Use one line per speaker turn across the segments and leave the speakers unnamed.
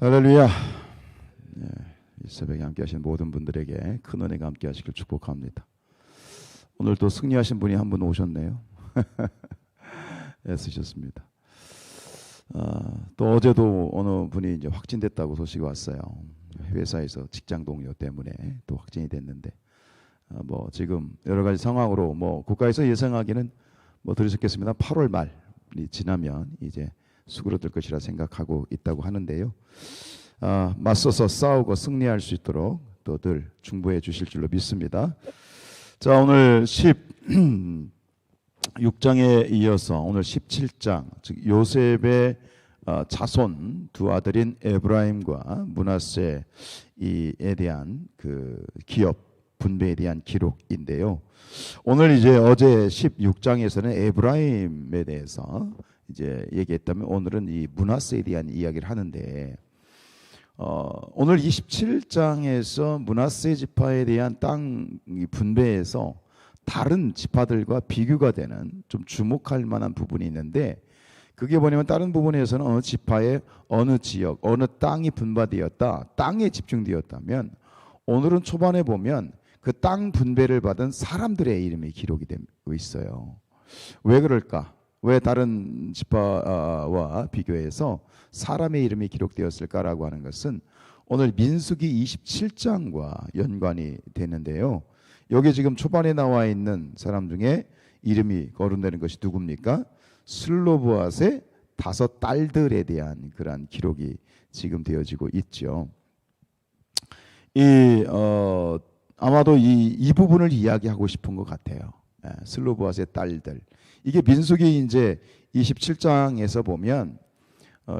할렐루야. 예, 이 새벽에 함께 하신 모든 분들에게 큰 은혜가 함께 하시길 축복합니다. 오늘 또 승리하신 분이 한 분 오셨네요. 애쓰셨습니다. 또 어제도 어느 분이 이제 확진됐다고 소식이 왔어요. 회사에서 직장 동료 때문에 또 확진이 됐는데 뭐 지금 여러 가지 상황으로 뭐 국가에서 예상하기는 뭐 들으셨겠습니다. 8월 말이 지나면 이제 수그러들 것이라 생각하고 있다고 하는데요. 맞서서 싸우고 승리할 수 있도록 또 늘 중보해 주실 줄로 믿습니다. 자, 오늘 16장에 이어서 오늘 17장, 즉 요셉의 자손 두 아들인 에브라임과 므낫세에 대한 그 기업 분배에 대한 기록인데요. 오늘 이제 어제 16장에서는 에브라임에 대해서 이제 얘기했다면 오늘은 이 므낫세에 대한 이야기를 하는데 오늘 27장에서 므낫세 지파에 대한 땅 분배에서 다른 지파들과 비교가 되는 좀 주목할 만한 부분이 있는데 그게 뭐냐면 다른 부분에서는 어느 지파의 어느 지역, 어느 땅이 분배되었다, 땅에 집중되었다면 오늘은 초반에 보면 그 땅 분배를 받은 사람들의 이름이 기록이 되고 있어요. 왜 그럴까? 왜 다른 지파와 비교해서 사람의 이름이 기록되었을까라고 하는 것은 오늘 민수기 27장과 연관이 되는데요. 여기 지금 초반에 나와 있는 사람 중에 이름이 거론되는 것이 누굽니까? 슬로보앗의 5 딸들에 대한 그러한 기록이 지금 되어지고 있죠. 아마도 이 부분을 이야기하고 싶은 것 같아요. 슬로보앗의 딸들. 이게 민수기 이제 27장에서 보면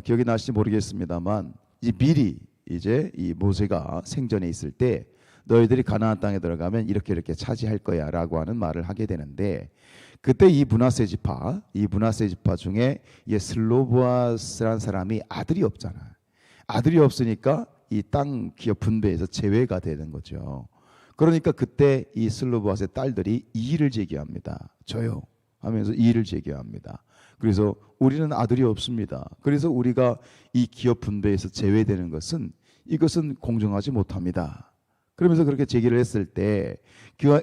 기억이 나실지 모르겠습니다만 미리 이제 이 모세가 생전에 있을 때 너희들이 가나안 땅에 들어가면 이렇게 차지할 거야라고 하는 말을 하게 되는데 그때 이 므낫세 지파 중에 이 슬로보앗이라는 사람이 아들이 없잖아요. 아들이 없으니까 이 땅 기업 분배에서 제외가 되는 거죠. 그러니까 그때 이 슬로보앗의 딸들이 이의를 제기합니다. 저요 하면서 이의를 제기합니다. 그래서 우리는 아들이 없습니다. 그래서 우리가 이 기업 분배에서 제외되는 것은 이것은 공정하지 못합니다. 그러면서 그렇게 제기를 했을 때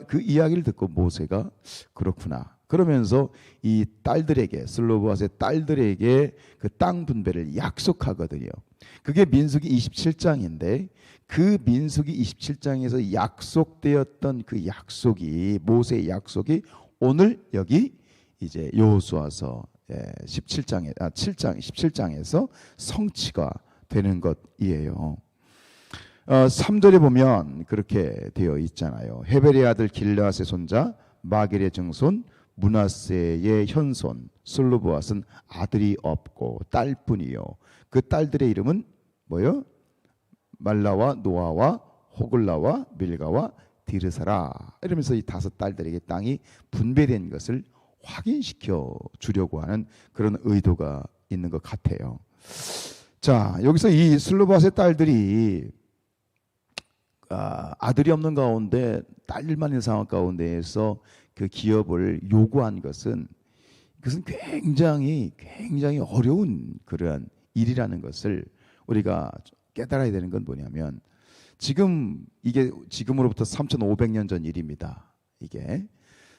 그 이야기를 듣고 모세가 그렇구나. 그러면서 이 딸들에게 슬로보앗의 딸들에게 그 땅 분배를 약속하거든요. 그게 민수기 27장인데 그 민수기 27장에서 약속되었던 그 약속이 모세의 약속이 오늘 여기 이제 여호수아서 17장에서 성취가 되는 것이에요. 3절에 보면 그렇게 되어 있잖아요. 헤벨의 아들 길르앗의 손자 마길의 증손 므낫세의 현손 슬로보앗은 아들이 없고 딸뿐이요. 그 딸들의 이름은 뭐요? 말라와 노아와 호글라와 밀가와 디르사라. 이러면서 이 5 딸들에게 땅이 분배된 것을 확인시켜 주려고 하는 그런 의도가 있는 것 같아요. 자, 여기서 이 슬로바스의 딸들이 아들이 없는 가운데 딸만 있는 상황 가운데에서 그 기업을 요구한 것은 그것은 굉장히 어려운 그러한 일이라는 것을 우리가 깨달아야 되는 건 뭐냐면 이게 지금으로부터 3,500년 전 일입니다. 이게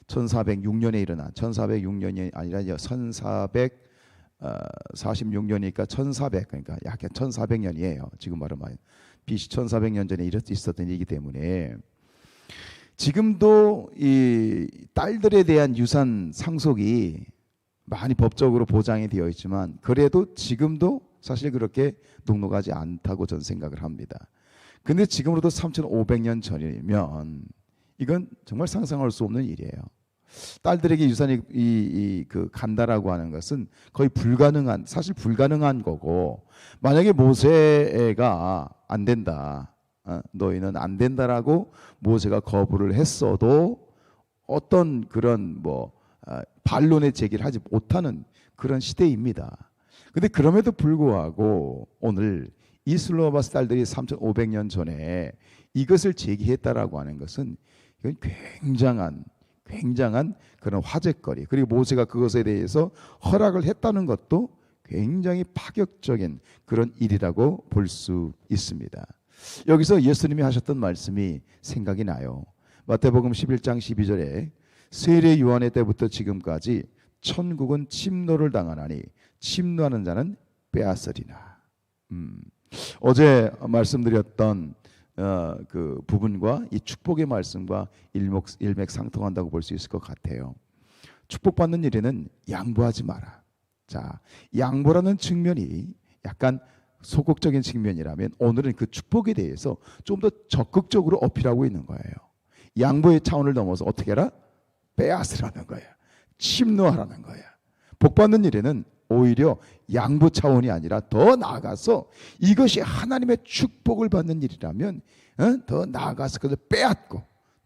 1406년에 일어난 1406년이 아니라 1446년이니까 1400 그러니까 약 1400년이에요. 지금 말하면 BC 1400년 전에 있었던 일이기 때문에 지금도 이 딸들에 대한 유산 상속이 많이 법적으로 보장이 되어 있지만 그래도 지금도 사실 그렇게 녹록하지 않다고 저는 생각을 합니다. 근데 지금으로도 3,500년 전이면 이건 정말 상상할 수 없는 일이에요. 딸들에게 유산이 간다라고 하는 것은 거의 사실 불가능한 거고 만약에 모세가 안 된다, 너희는 안 된다라고 모세가 거부를 했어도 어떤 그런 반론의 제기를 하지 못하는 그런 시대입니다. 근데 그럼에도 불구하고 오늘 이 슬로바스 딸들이 3,500년 전에 이것을 제기했다라고 하는 것은 이건 굉장한 그런 화제거리, 그리고 모세가 그것에 대해서 허락을 했다는 것도 굉장히 파격적인 그런 일이라고 볼 수 있습니다. 여기서 예수님이 하셨던 말씀이 생각이 나요. 마태복음 11장 12절에 세례 요한의 때부터 지금까지 천국은 침노를 당하나니 침노하는 자는 빼앗으리나. 어제 말씀드렸던 그 부분과 이 축복의 말씀과 일맥상통한다고 볼 수 있을 것 같아요. 축복받는 일에는 양보하지 마라. 자, 양보라는 측면이 약간 소극적인 측면이라면 오늘은 그 축복에 대해서 좀 더 적극적으로 어필하고 있는 거예요. 양보의 차원을 넘어서 어떻게 해라? 빼앗으라는 거야. 침노하라는 거야. 복받는 일에는 오히려 양보 차원이 아니라 더 나아가서 이것이 하나님의 축복을 받는 일이라면 더 나아가서 그것을 빼앗고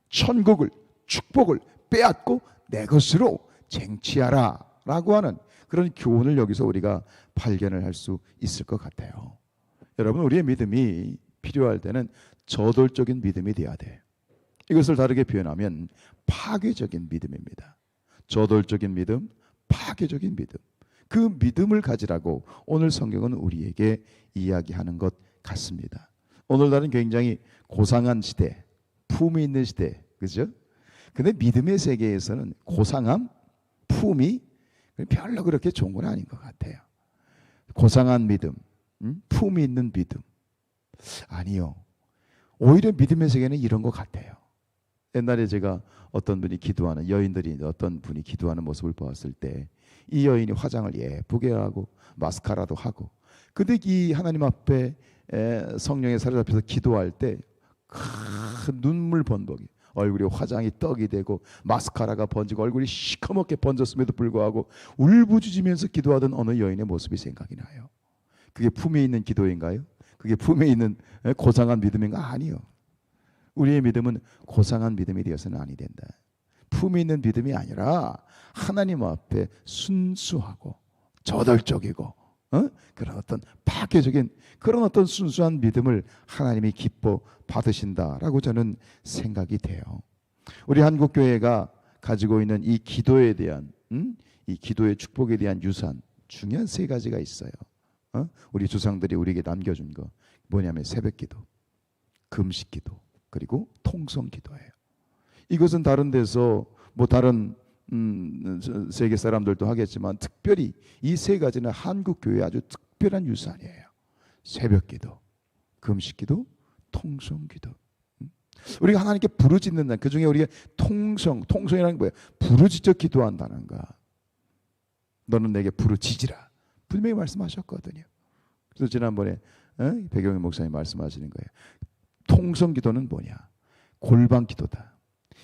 천국을 축복을 빼앗고 내 것으로 쟁취하라 라고 하는 그런 교훈을 여기서 우리가 발견을 할 수 있을 것 같아요. 여러분, 우리의 믿음이 필요할 때는 저돌적인 믿음이 돼야 돼. 이것을 다르게 표현하면 파괴적인 믿음입니다. 저돌적인 믿음, 파괴적인 믿음. 그 믿음을 가지라고 오늘 성경은 우리에게 이야기하는 것 같습니다. 오늘날은 굉장히 고상한 시대, 품이 있는 시대, 그죠? 근데 믿음의 세계에서는 고상함, 품이 별로 그렇게 좋은 건 아닌 것 같아요. 고상한 믿음, 품이 있는 믿음. 아니요. 오히려 믿음의 세계는 이런 것 같아요. 옛날에 제가 어떤 분이 기도하는 여인들이 어떤 분이 기도하는 모습을 보았을 때 이 여인이 화장을 예쁘게 하고 마스카라도 하고 근데 이 하나님 앞에 성령에 사로잡혀서 기도할 때 큰 눈물 번복이 얼굴에 화장이 떡이 되고 마스카라가 번지고 얼굴이 시커멓게 번졌음에도 불구하고 울부짖으면서 기도하던 어느 여인의 모습이 생각이 나요. 그게 품에 있는 기도인가요? 그게 품에 있는 고상한 믿음인가? 아니요. 우리의 믿음은 고상한 믿음이 되어서는 아니 된다. 품이 있는 믿음이 아니라 하나님 앞에 순수하고 저돌적이고 그런 어떤 파괴적인 그런 어떤 순수한 믿음을 하나님이 기뻐 받으신다라고 저는 생각이 돼요. 우리 한국교회가 가지고 있는 이 기도에 대한 이 기도의 축복에 대한 유산 중요한 세 가지가 있어요. 우리 조상들이 우리에게 남겨준 거 뭐냐면 새벽기도, 금식기도, 그리고 통성기도예요. 이것은 다른 데서 뭐 다른 세계 사람들도 하겠지만 특별히 이 세 가지는 한국 교회의 아주 특별한 유산이에요. 새벽기도, 금식기도, 통성기도. 우리가 하나님께 부르짖는다. 그 중에 우리가 통성이라는 게 뭐예요? 부르짖어 기도한다는 거. 너는 내게 부르짖으라. 분명히 말씀하셨거든요. 그래서 지난번에 백영희 목사님 말씀하시는 거예요. 통성기도는 뭐냐? 골방기도다.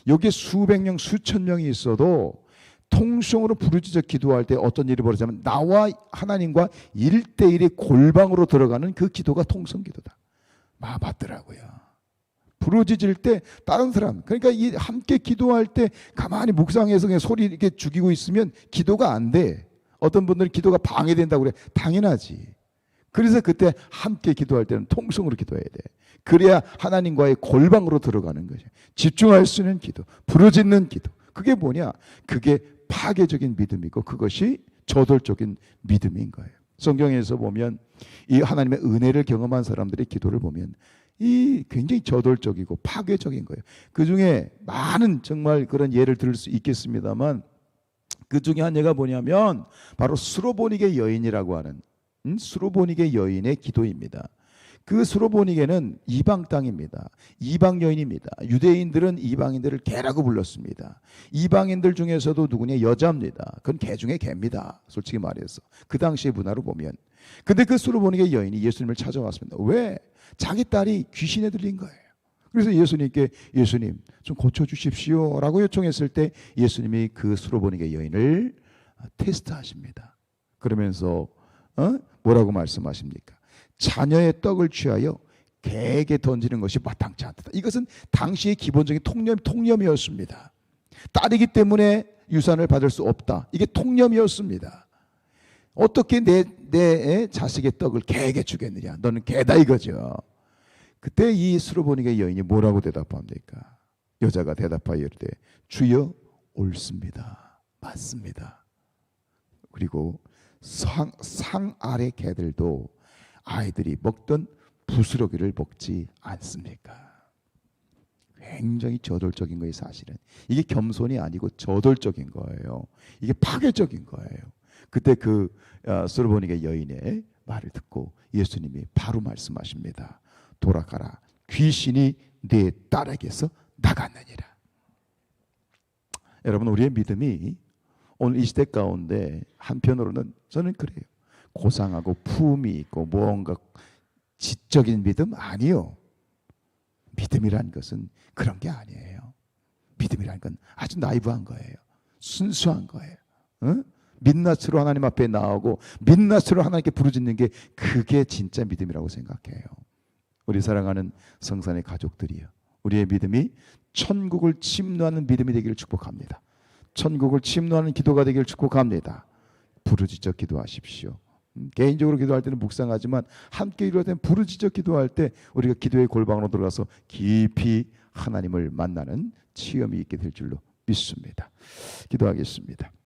여기에 수백 명, 수천 명이 있어도 통성으로 부르짖어 기도할 때 어떤 일이 벌어지냐면 나와 하나님과 1대1의 골방으로 들어가는 그 기도가 통성기도다. 맞더라고요. 부르짖을 때 다른 사람, 그러니까 이 함께 기도할 때 가만히 묵상해서 그냥 소리 이렇게 죽이고 있으면 기도가 안 돼. 어떤 분들은 기도가 방해된다고 그래. 당연하지. 그래서 그때 함께 기도할 때는 통성으로 기도해야 돼. 그래야 하나님과의 골방으로 들어가는 거죠. 집중할 수 있는 기도, 부르짖는 기도. 그게 뭐냐? 그게 파괴적인 믿음이고 그것이 저돌적인 믿음인 거예요. 성경에서 보면 이 하나님의 은혜를 경험한 사람들의 기도를 보면 이 굉장히 저돌적이고 파괴적인 거예요. 그 중에 많은 정말 그런 예를 들을 수 있겠습니다만 그 중에 한 예가 뭐냐면 바로 수로보니게 여인이라고 하는 수로보니게 여인의 기도입니다. 그 수로보니게는 이방 땅입니다. 이방 여인입니다. 유대인들은 이방인들을 개라고 불렀습니다. 이방인들 중에서도 누구냐? 여자입니다. 그건 개 중에 개입니다. 솔직히 말해서 그 당시의 문화로 보면. 근데 그 수로보니게 여인이 예수님을 찾아왔습니다. 왜? 자기 딸이 귀신에 들린 거예요. 그래서 예수님께 예수님 좀 고쳐주십시오 라고 요청했을 때 예수님이 그 수로보니게 여인을 테스트하십니다. 그러면서 뭐라고 말씀하십니까? 자녀의 떡을 취하여 개에게 던지는 것이 마땅치 않다. 이것은 당시의 기본적인 통념이었습니다. 딸이기 때문에 유산을 받을 수 없다. 이게 통념이었습니다. 어떻게 내 자식의 떡을 개에게 주겠느냐? 너는 개다 이거죠. 그때 이 수로보니게 여인이 뭐라고 대답합니까? 여자가 대답하여 이르되 주여 옳습니다. 맞습니다. 그리고 상 아래 개들도 아이들이 먹던 부스러기를 먹지 않습니까? 굉장히 저돌적인 거예요. 사실은 이게 겸손이 아니고 저돌적인 거예요. 이게 파괴적인 거예요. 그때 그 소르보니게 여인의 말을 듣고 예수님이 바로 말씀하십니다. 돌아가라. 귀신이 네 딸에게서 나갔느니라. 여러분, 우리의 믿음이 오늘 이 시대 가운데 한편으로는 저는 그래요. 고상하고 품이 있고 뭔가 지적인 믿음 아니요. 믿음이란 것은 그런 게 아니에요. 믿음이란 건 아주 나이브한 거예요. 순수한 거예요. 응? 민낯으로 하나님 앞에 나오고 민낯으로 하나님께 부르짖는 게 그게 진짜 믿음이라고 생각해요. 우리 사랑하는 성산의 가족들이요, 우리의 믿음이 천국을 침노하는 믿음이 되기를 축복합니다. 천국을 침노하는 기도가 되기를 축복합니다. 부르짖어 기도하십시오. 개인적으로 기도할 때는 묵상하지만 함께 기도할 때는 부르짖어 기도할 때 우리가 기도의 골방으로 들어가서 깊이 하나님을 만나는 체험이 있게 될 줄로 믿습니다. 기도하겠습니다.